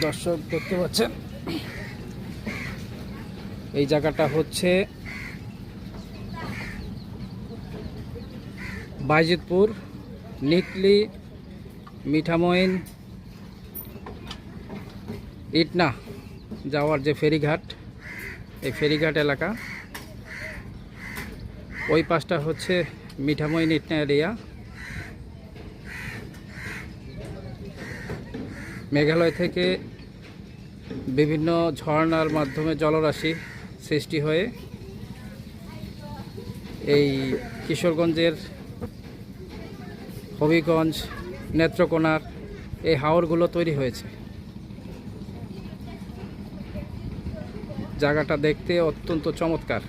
দর্শক দেখতে পাচ্ছেন এই জায়গাটা হচ্ছে বাইজিতপুর নিকলি মিঠামইন ইটনা যাওয়ার যে ফেরিঘাট, এই ফেরিঘাট এলাকা। ওই পাশটা হচ্ছে মিঠামইন ইটনা এরিয়া। মেঘালয় থেকে বিভিন্ন ঝর্ণার মাধ্যমে জলরাশি সৃষ্টি হয়ে এই কিশোরগঞ্জের হবিগঞ্জ, নেত্রকোনার এই হাওরগুলো তৈরি হয়েছে। জায়গাটা দেখতে অত্যন্ত চমৎকার।